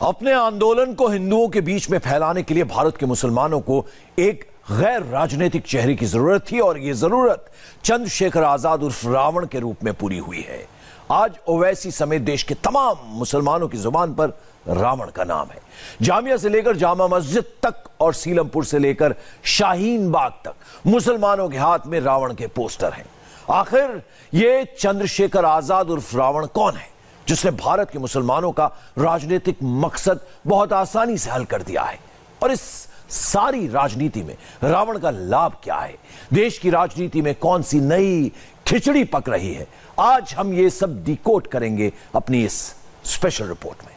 अपने आंदोलन को हिंदुओं के बीच में फैलाने के लिए भारत के मुसलमानों को एक गैर राजनीतिक चेहरे की जरूरत थी और यह जरूरत चंद्रशेखर आजाद उर्फ रावण के रूप में पूरी हुई है। आज ओवैसी समेत देश के तमाम मुसलमानों की जुबान पर रावण का नाम है। जामिया से लेकर जामा मस्जिद तक और सीलमपुर से लेकर शाहीन बाग तक मुसलमानों के हाथ में रावण के पोस्टर हैं। आखिर ये चंद्रशेखर आजाद उर्फ रावण कौन है जिसने भारत के मुसलमानों का राजनीतिक मकसद बहुत आसानी से हल कर दिया है? और इस सारी राजनीति में रावण का लाभ क्या है? देश की राजनीति में कौन सी नई खिचड़ी पक रही है? आज हम ये सब डिकोड करेंगे अपनी इस स्पेशल रिपोर्ट में।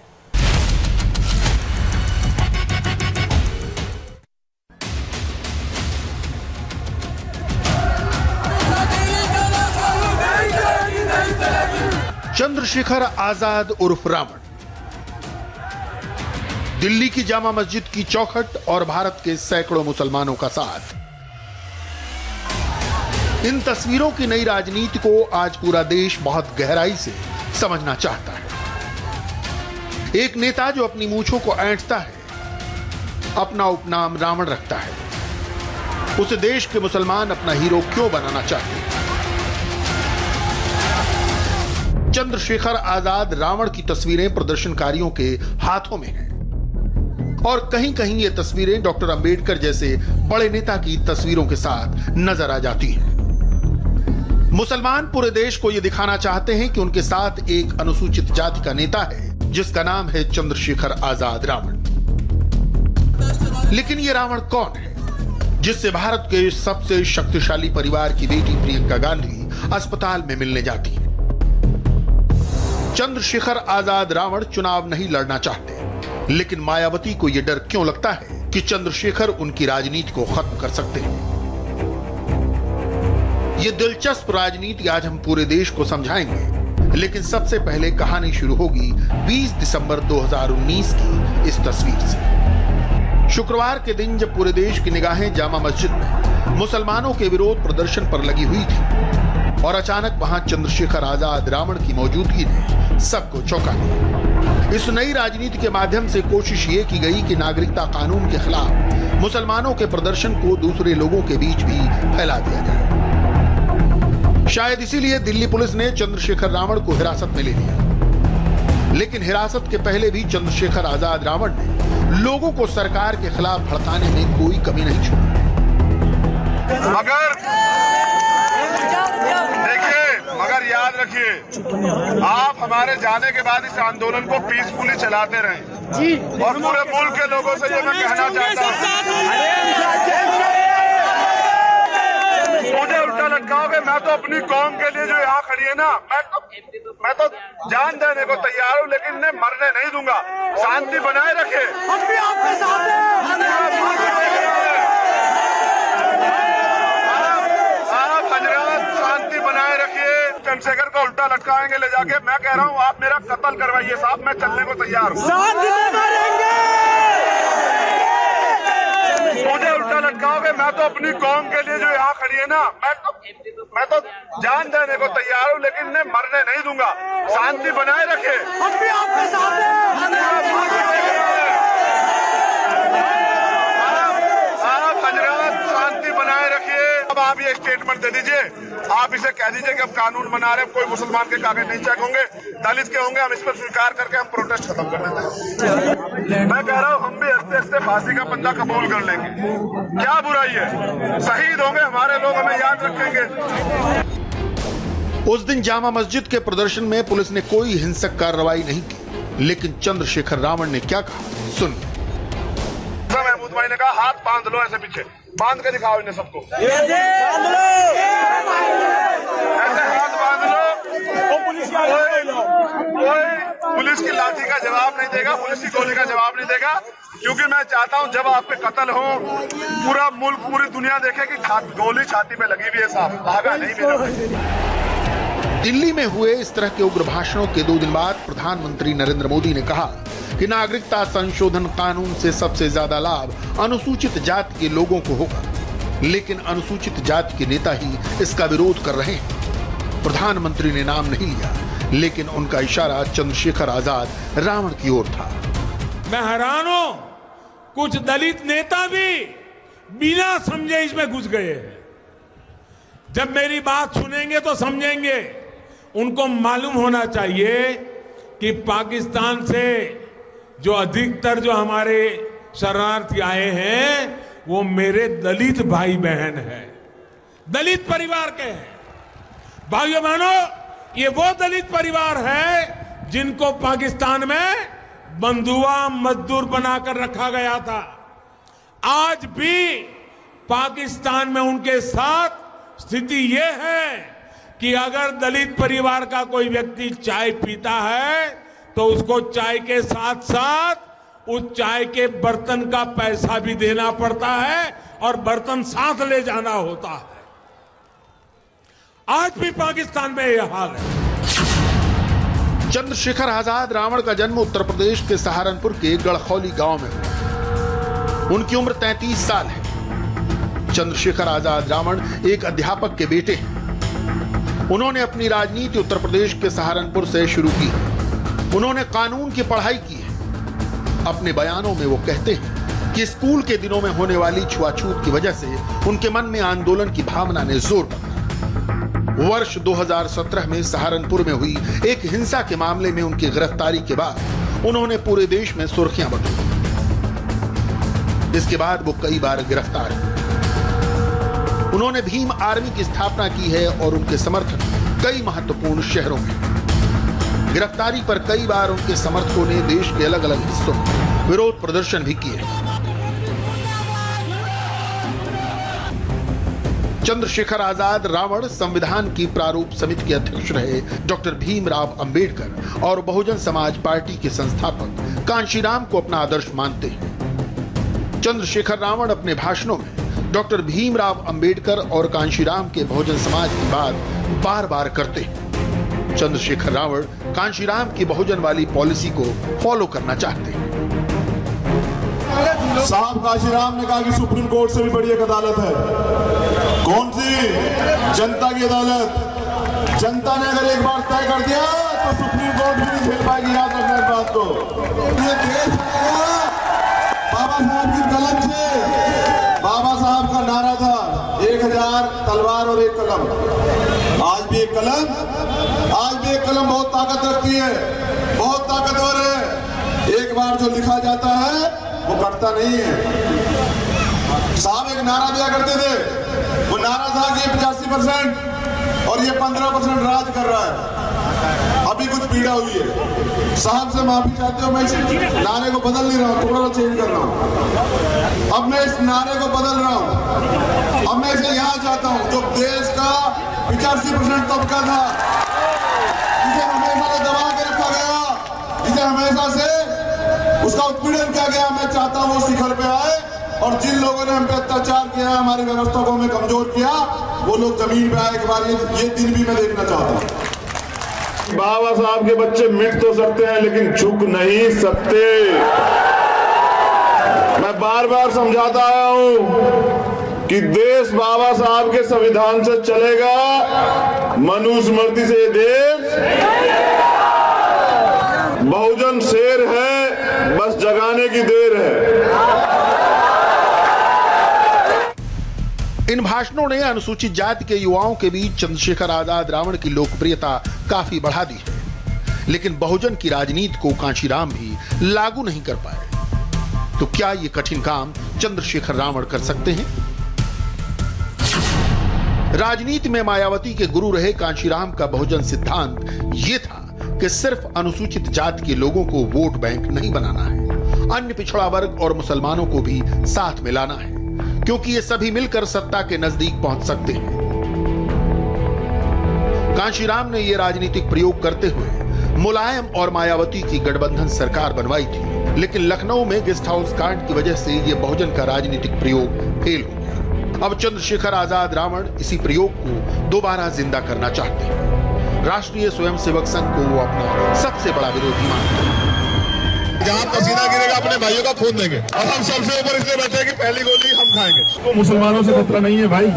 चंद्रशेखर आजाद उर्फ रावण दिल्ली की जामा मस्जिद की चौखट और भारत के सैकड़ों मुसलमानों का साथ। इन तस्वीरों की नई राजनीति को आज पूरा देश बहुत गहराई से समझना चाहता है। एक नेता जो अपनी मूंछों को ऐंठता है, अपना उपनाम रावण रखता है, उसे देश के मुसलमान अपना हीरो क्यों बनाना चाहते हैं? चंद्रशेखर आजाद रावण की तस्वीरें प्रदर्शनकारियों के हाथों में हैं और कहीं कहीं ये तस्वीरें डॉक्टर अंबेडकर जैसे बड़े नेता की तस्वीरों के साथ नजर आ जाती हैं। मुसलमान पूरे देश को यह दिखाना चाहते हैं कि उनके साथ एक अनुसूचित जाति का नेता है जिसका नाम है चंद्रशेखर आजाद रावण। लेकिन ये रावण कौन है जिससे भारत के सबसे शक्तिशाली परिवार की बेटी प्रियंका गांधी अस्पताल में मिलने जाती है? चंद्रशेखर आजाद रावण चुनाव नहीं लड़ना चाहते, लेकिन मायावती को यह डर क्यों लगता है कि चंद्रशेखर उनकी राजनीति को खत्म कर सकते हैं? यह दिलचस्प राजनीति आज हम पूरे देश को समझाएंगे, लेकिन सबसे पहले कहानी शुरू होगी 20 दिसंबर 2019 की इस तस्वीर से। शुक्रवार के दिन जब पूरे देश की निगाहें जामा मस्जिद में मुसलमानों के विरोध प्रदर्शन पर लगी हुई थी और अचानक वहां चंद्रशेखर आजाद रावण की मौजूदगी ने सबको चौंका दिया। इस नई राजनीति के माध्यम से कोशिश ये की गई कि नागरिकता कानून के खिलाफ मुसलमानों के प्रदर्शन को दूसरे लोगों के बीच भी फैला दिया जाए। शायद इसीलिए दिल्ली पुलिस ने चंद्रशेखर रावण को हिरासत में ले लिया। लेकिन हिरासत के पहले भी चंद्रशेखर आजाद रावण ने लोगों को सरकार के खिलाफ भड़काने में कोई कमी नहीं छोड़ी। मगर याद रखिए, आप हमारे जाने के बाद इस आंदोलन को पीसफुली चलाते रहें और पूरे मुल्क के लोगों से ये मैं कहना चाहता हूँ, मुझे उल्टा लटकाओगे, मैं तो अपनी कौम के लिए जो यहाँ खड़ी है ना, मैं तो जान देने को तैयार हूँ, लेकिन इन्हें मरने नहीं दूंगा। शांति बनाए रखे। हम भी आपके साथ हैं। शांति बनाए रखिए। चंद्रशेखर को उल्टा लटकाएंगे ले जाके। मैं कह रहा हूँ आप मेरा कत्ल करवाइए साहब, मैं चलने को तैयार हूँ। मुझे उल्टा लटकाओगे, मैं तो अपनी कौम के लिए जो यहाँ खड़ी है ना, मैं तो जान देने को तैयार हूँ, लेकिन इन्हें मरने नहीं दूंगा। शांति बनाए रखे। हम भी आपके साथ हैं। शांति बनाए रखिए। अब आप ये स्टेटमेंट दे दीजिए, आप इसे कह दीजिए कि अब कानून बना रहे हैं, कोई मुसलमान के कागज नहीं चेक होंगे, दलित के होंगे, हम इस पर स्वीकार करके हम प्रोटेस्ट खत्म कर देते हैं। मैं कह रहा हूँ हम भी हंसते हंसते फांसी का पंजा कबूल कर लेंगे। क्या बुराई है? शहीद होंगे हमारे लोग, हमें याद रखेंगे। उस दिन जामा मस्जिद के प्रदर्शन में पुलिस ने कोई हिंसक कार्रवाई नहीं की, लेकिन चंद्रशेखर रावण ने क्या कहा सुनिए। महमूद भाई ने कहा हाथ बांध लो, ऐसे पीछे बांध के दिखाओ इन्हें सबको, ऐसे हाथ बांध लो। कोई पुलिस की लाठी का जवाब नहीं देगा, पुलिस की गोली का जवाब नहीं देगा, क्योंकि मैं चाहता हूं जब आप पे कत्ल हो पूरा मुल्क पूरी दुनिया देखे कि गोली छाती पे लगी हुई है साहब, भागा नहीं मेरा। दिल्ली में हुए इस तरह के उग्र भाषणों के 2 दिन बाद प्रधानमंत्री नरेंद्र मोदी ने कहा कि नागरिकता संशोधन कानून से सबसे ज्यादा लाभ अनुसूचित जाति के लोगों को होगा, लेकिन अनुसूचित जाति के नेता ही इसका विरोध कर रहे हैं। प्रधानमंत्री ने नाम नहीं लिया, लेकिन उनका इशारा चंद्रशेखर आजाद रावण की ओर था। मैं हैरान हूं, कुछ दलित नेता भी बिना समझे इसमें घुस गए हैं। जब मेरी बात सुनेंगे तो समझेंगे। उनको मालूम होना चाहिए कि पाकिस्तान से जो अधिकतर जो हमारे शरणार्थी आए हैं वो मेरे दलित भाई बहन हैं, दलित परिवार के हैं। भाइयों बहनों, ये वो दलित परिवार है जिनको पाकिस्तान में बंधुआ मजदूर बनाकर रखा गया था। आज भी पाकिस्तान में उनके साथ स्थिति ये है कि अगर दलित परिवार का कोई व्यक्ति चाय पीता है तो उसको चाय के साथ साथ उस चाय के बर्तन का पैसा भी देना पड़ता है और बर्तन साथ ले जाना होता है। आज भी पाकिस्तान में यह हाल है। चंद्रशेखर आजाद रावण का जन्म उत्तर प्रदेश के सहारनपुर के गढ़खौली गांव में हुआ। उनकी उम्र 33 साल है। चंद्रशेखर आजाद रावण एक अध्यापक के बेटे हैं। उन्होंने अपनी राजनीति उत्तर प्रदेश के सहारनपुर से शुरू की। उन्होंने कानून की पढ़ाई की है। अपने बयानों में वो कहते हैं कि स्कूल के दिनों में होने वाली छुआछूत की वजह से उनके मन में आंदोलन की भावना ने जोर पकड़ा। वर्ष 2017 में सहारनपुर में हुई एक हिंसा के मामले में उनकी गिरफ्तारी के बाद उन्होंने पूरे देश में सुर्खियां बटोरी। इसके बाद वो कई बार गिरफ्तार हुए। उन्होंने भीम आर्मी की स्थापना की है और उनके समर्थक कई महत्वपूर्ण शहरों में। गिरफ्तारी पर कई बार उनके समर्थकों ने देश के अलग अलग हिस्सों में विरोध प्रदर्शन भी किए। चंद्रशेखर आजाद रावण संविधान की प्रारूप समिति के अध्यक्ष रहे डॉक्टर भीमराव अंबेडकर और बहुजन समाज पार्टी के संस्थापक कांशीराम को अपना आदर्श मानते हैं। चंद्रशेखर रावण अपने भाषणों में डॉक्टर भीमराव अंबेडकर और कांशीराम के बहुजन समाज की बात बार बार करते हैं। चंद्रशेखर रावण कांशीराम की बहुजन वाली पॉलिसी को फॉलो करना चाहते हैं। साहब कांशीराम ने कहा कि सुप्रीम कोर्ट से भी बड़ी एक अदालत है। कौन सी? जनता की अदालत। जनता ने अगर एक बार तय कर दिया तो सुप्रीम कोर्ट भी नहीं झेल पाएगी। याद रखना इस बात को। ये देश बाबा साहब की कलम से। बाबा साहब का नारा था 1000 तलवार और 1 कलम। आज भी एक कलम बहुत ताकत रखती है, बहुत ताकतवर है। एक बार जो लिखा जाता है वो कटता नहीं है। साहब एक नारा दिया करते थे, वो नारा था कि 85% और ये 15% राज कर रहा है। अभी कुछ पीड़ा हुई है। साहब से माफी चाहते हो, मैं इस नारे को बदल नहीं रहा हूँ, थोड़ा सा चेंज कर रहा हूँ। अब मैं इस नारे को बदल रहा हूँ। अब मैं इसे यहाँ चाहता हूँ, जो देश का 85% तबका था, जिसे हमेशा से दबा के रखा गया, जिसे हमेशा से उसका उत्पीड़न किया गया, मैं चाहता हूँ वो शिखर पे आए। और जिन लोगों ने हम पे अत्याचार किया, हमारी व्यवस्था को हमें कमजोर किया, वो लोग जमीन पे आए। एक बार ये दिन भी मैं देखना चाहता हूँ। बाबा साहब के बच्चे मिट तो सकते हैं लेकिन झुक नहीं सकते। मैं बार बार समझाता आया हूं कि देश बाबा साहब के संविधान से चलेगा, मनुस्मृति से देश। बहुजन शेर है, बस जगाने की देर है। इन भाषणों ने अनुसूचित जाति के युवाओं के बीच चंद्रशेखर आजाद रावण की लोकप्रियता काफी बढ़ा दी है, लेकिन बहुजन की राजनीति को कांशीराम भी लागू नहीं कर पाए। तो क्या ये कठिन काम चंद्रशेखर रावण कर सकते हैं? राजनीति में मायावती के गुरु रहे कांशीराम का बहुजन सिद्धांत ये था कि सिर्फ अनुसूचित जाति के लोगों को वोट बैंक नहीं बनाना है, अन्य पिछड़ा वर्ग और मुसलमानों को भी साथ में लाना है, क्योंकि ये सभी मिलकर सत्ता के नजदीक पहुंच सकते हैं। कांशीराम ने यह राजनीतिक प्रयोग करते हुए मुलायम और मायावती की गठबंधन सरकार बनवाई थी, लेकिन लखनऊ में गेस्ट हाउस कांड की वजह से यह बहुजन का राजनीतिक प्रयोग फेल हो गया। अब चंद्रशेखर आजाद रावण इसी प्रयोग को दोबारा जिंदा करना चाहते हैं। राष्ट्रीय स्वयंसेवक संघ को वो अपना सबसे बड़ा विरोधी मानते हैं। जहाँ पसीना गिरेगा अपने भाइयों का खून देंगे, और हम सबसे ऊपर इसलिए बैठे कि पहली गोली हम खाएंगे। तो मुसलमानों से खतरा नहीं है भाई,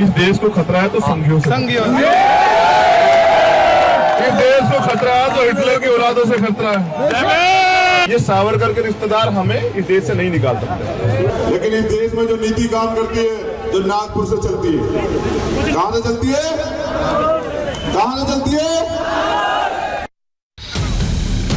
इस देश को खतरा है तो संघियों से। इस देश को खतरा है तो हिटलर की औलादों से खतरा है। ये सावरकर के रिश्तेदार हमें इस देश से नहीं निकाल सकते। लेकिन इस देश में जो नीति काम करती है, जो नागपुर से चलती है, कहां से चलती है? कहां से चलती है?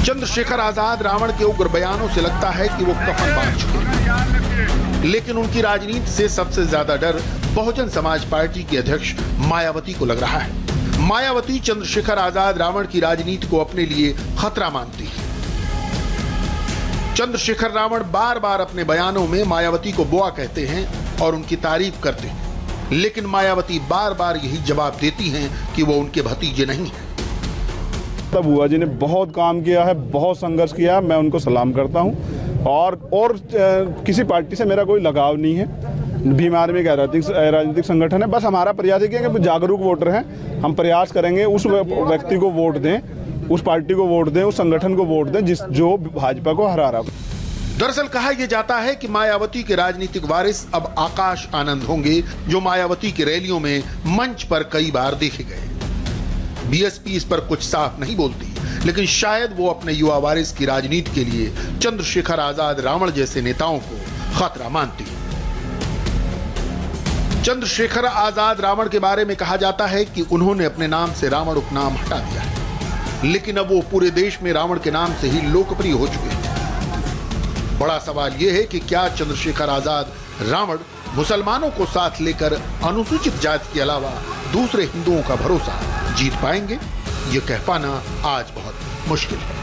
चंद्रशेखर आजाद रावण के उग्र बयानों से लगता है कि वो कफन बांध चुके हैं, लेकिन उनकी राजनीति से सबसे ज्यादा डर बहुजन समाज पार्टी की अध्यक्ष मायावती को लग रहा है। मायावती चंद्रशेखर आजाद रावण की राजनीति को अपने लिए खतरा मानती है। चंद्रशेखर रावण बार बार अपने बयानों में मायावती को बुआ कहते हैं और उनकी तारीफ करते हैं, लेकिन मायावती बार बार यही जवाब देती हैं कि वो उनके भतीजे नहीं हैं। तब बुआ जी ने बहुत काम किया है, बहुत संघर्ष किया है, मैं उनको सलाम करता हूं। और किसी पार्टी से मेरा कोई लगाव नहीं है। भीम आर्मी एक राजनीतिक संगठन है। बस हमारा प्रयास है कि जागरूक वोटर हैं, हम प्रयास करेंगे उस व्यक्ति को वोट दें, उस पार्टी को वोट दें, उस संगठन को वोट दें जो भाजपा को हरा रहा। दरअसल कहा यह जाता है कि मायावती के राजनीतिक वारिस अब आकाश आनंद होंगे, जो मायावती की रैलियों में मंच पर कई बार देखे गए। बीएसपी इस पर कुछ साफ नहीं बोलती, लेकिन शायद वो अपने युवा वारिस की राजनीति के लिए चंद्रशेखर आजाद रावण जैसे नेताओं को खतरा मानती है। चंद्रशेखर आजाद रावण के बारे में कहा जाता है कि उन्होंने अपने नाम से रावण उपनाम हटा दिया है, लेकिन अब वो पूरे देश में रावण के नाम से ही लोकप्रिय हो चुके हैं। बड़ा सवाल यह है कि क्या चंद्रशेखर आजाद रावण मुसलमानों को साथ लेकर अनुसूचित जाति के अलावा दूसरे हिंदुओं का भरोसा जीत पाएंगे? ये कह पाना आज बहुत मुश्किल है।